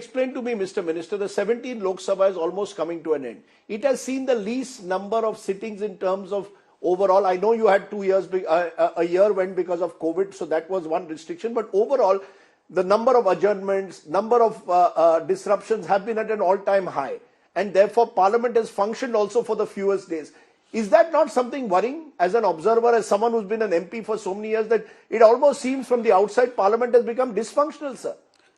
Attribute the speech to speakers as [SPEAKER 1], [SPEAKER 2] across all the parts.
[SPEAKER 1] explain to me, Mr. Minister, the 17th Lok Sabha is almost coming to an end. It has seen the least number of sittings in terms of overall. I know you had 2 years, a year went because of COVID, so that was one restriction. But overall, the number of adjournments, number of disruptions have been at an all-time high. And therefore, Parliament has functioned also for the fewest days. Is that not something worrying as an observer, as someone who's been an MP for so many years, that it almost seems from the outside Parliament has become dysfunctional, sir?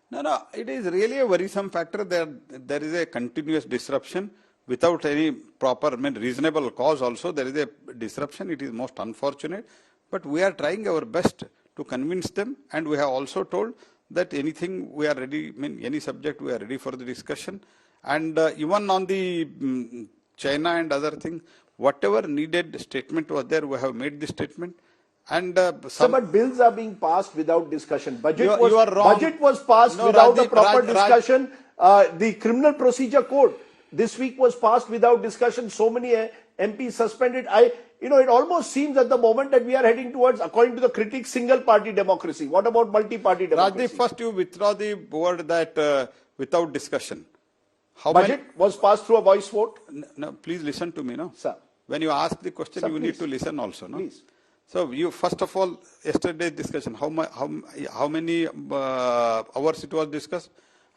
[SPEAKER 2] No, it is really a worrisome factor that there is a continuous disruption without any proper, reasonable cause also. There is a disruption. It is most unfortunate. But we are trying our best to convince them, and we have also told that anything we are ready, any subject we are ready for the discussion. And even on the China and other things, whatever needed statement was there, we have made the statement. And
[SPEAKER 1] but bills are being passed without discussion. Budget was passed
[SPEAKER 2] without
[SPEAKER 1] a proper discussion. The criminal procedure code this week was passed without discussion. So many MPs suspended. It almost seems at the moment that we are heading towards, according to the critics, single party democracy. What about multi-party democracy?
[SPEAKER 2] Rajdeep, first you withdraw the word that without discussion.
[SPEAKER 1] Budget was passed through a voice vote?
[SPEAKER 2] No, please listen to me, no?
[SPEAKER 1] Sir.
[SPEAKER 2] When you ask the question,
[SPEAKER 1] Sir,
[SPEAKER 2] you need to listen also, no?
[SPEAKER 1] Please.
[SPEAKER 2] So you, first of all, yesterday's discussion, how many hours it was discussed?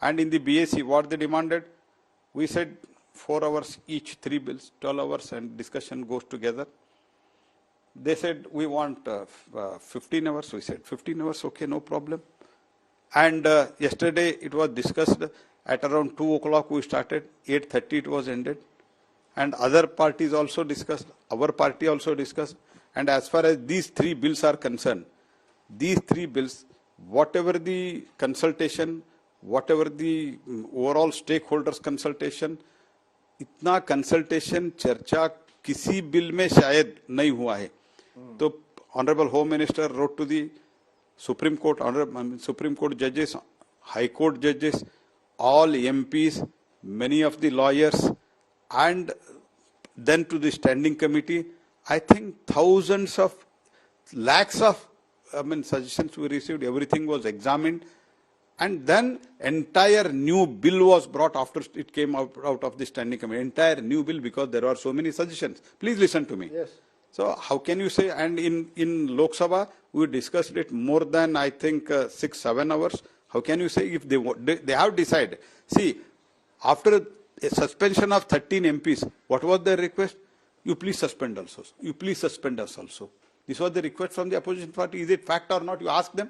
[SPEAKER 2] And in the BAC, what they demanded? We said 4 hours each, 3 bills, 12 hours, and discussion goes together. They said, we want 15 hours. We said, 15 hours, okay, no problem. And yesterday it was discussed at around 2 o'clock we started, 8:30 it was ended. And other parties also discussed, our party also discussed. And as far as these 3 bills are concerned, these 3 bills, whatever the consultation, whatever the overall stakeholders consultation, इतना consultation चर्चा किसी bill में शायद नहीं हुआ है. तो Honorable Home Minister wrote to the Supreme Court, Supreme Court judges, High Court judges, all MPs, many of the lawyers, and then to the Standing Committee. I think thousands of, lakhs of suggestions we received, everything was examined, and then entire new bill was brought after it came out of the Standing Committee. Entire new bill, because there are so many suggestions. Please listen to me.
[SPEAKER 1] Yes.
[SPEAKER 2] So how can you say, and in Lok Sabha, we discussed it more than, I think, 6-7 hours. How can you say if they have decided? See, after a suspension of 13 MPs, what was their request? You please suspend also. You please suspend us also. This was the request from the opposition party. Is it fact or not? You ask them.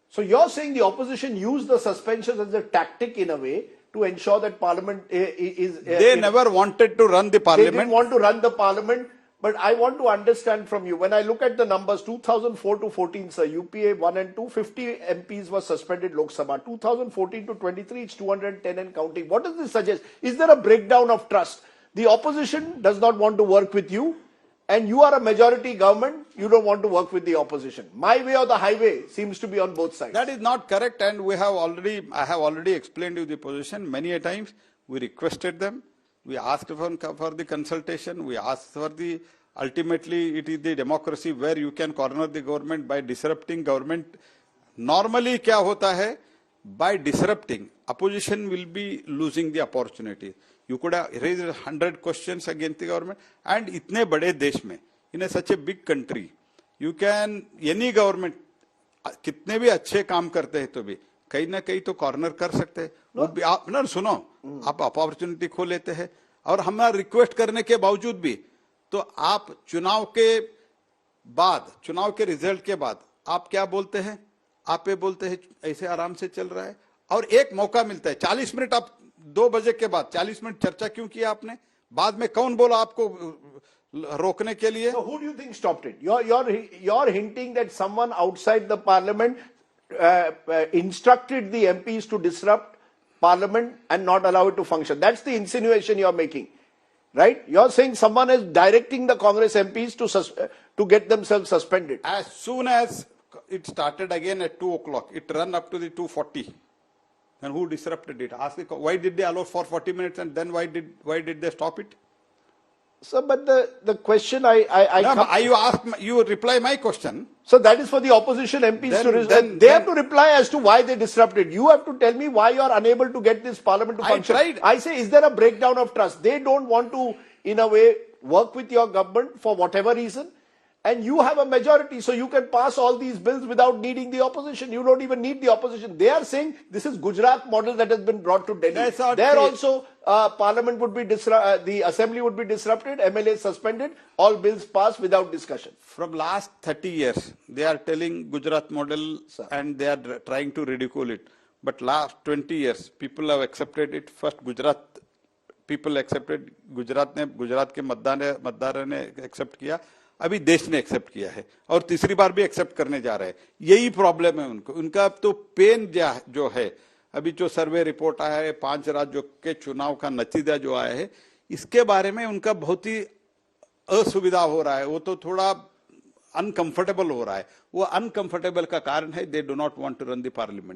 [SPEAKER 1] So you're saying the opposition used the suspension as a tactic in a way to ensure that Parliament is...
[SPEAKER 2] They never wanted to run the Parliament.
[SPEAKER 1] They didn't want to run the Parliament. But I want to understand from you, when I look at the numbers, 2004 to 14, sir, UPA 1 and 2, 50 MPs were suspended Lok Sabha. 2014 to 23, it's 210 and counting. What does this suggest? Is there a breakdown of trust? The opposition does not want to work with you, and you are a majority government, you don't want to work with the opposition. My way or the highway seems to be on both sides.
[SPEAKER 2] That is not correct, and I have already explained to you the position. Many a times we requested them. We asked for the consultation. We asked for the, ultimately it is the democracy where you can corner the government by disrupting government. Normally क्या होता है? By disrupting, opposition will be losing the opportunity. You could have raised 100 questions against the government, and इतने बड़े देश में, in such a big country, you can, any government, कितने भी अच्छे काम करते हैं तो भी कहीं ना कहीं तो कॉर्नर कर सकते हैं. वो भी आप ना सुनो, आप अपॉर्चुनिटी खो लेते हैं, और हमारा रिक्वेस्ट करने के बावजूद भी तो आप चुनाव के बाद, चुनाव के रिजल्ट के बाद आप क्या बोलते हैं? आप ये बोलते हैं ऐसे आराम से चल रहा है, और एक मौका मिलता है 40 मिनट, आप 2 बजे के बाद 40 मिनट चर्चा क्यों किया आपने? बाद में कौन बोला आपको रोकने के लिए?
[SPEAKER 1] So who do you think stopped it? You're hinting that someone outside the Parliament instructed the MPs to disrupt Parliament and not allow it to function. That's the insinuation you're making, right? You're saying someone is directing the Congress MPs to get themselves suspended.
[SPEAKER 2] As soon as it started again at 2 o'clock, it ran up to the 2:40. And who disrupted it? Ask why did they allow for 40 minutes, and then why did they stop it?
[SPEAKER 1] So, but the question I
[SPEAKER 2] No,
[SPEAKER 1] come,
[SPEAKER 2] you reply my question.
[SPEAKER 1] so that is for the opposition MPs to they have to reply as to why they disrupted. You have to tell me why you are unable to get this parliament to function.
[SPEAKER 2] tried.
[SPEAKER 1] I say, is there a breakdown of trust? They don't want to, in a way, work with your government for whatever reason. And you have a majority, so you can pass all these bills without needing the opposition. You don't even need the opposition. They are saying this is Gujarat model that has been brought to Delhi.
[SPEAKER 2] That's not
[SPEAKER 1] There
[SPEAKER 2] the-
[SPEAKER 1] also, Parliament would be the assembly would be disrupted, MLAs suspended, all bills passed without discussion.
[SPEAKER 2] From last 30 years, they are telling Gujarat model and they are trying to ridicule it. But last 20 years, people have accepted it. First, Gujarat people accepted. Gujarat के मतदारों ने accept किया. अभी देश ने accept किया है और तीसरी बार भी एक्सेप्ट करने जा रहे हैं. यही प्रॉब्लम है उनको. उनका तो पेन जो है, अभी जो सर्वे रिपोर्ट आया है 5 राज्यों के चुनाव का नतीजा जो आया है, इसके बारे में उनका बहुत ही असुविधा हो रहा है. वो तो थोड़ा अनकंफर्टेबल हो रहा है. वो अनकंफर्टेबल का कारण है they do not want to run the parliament.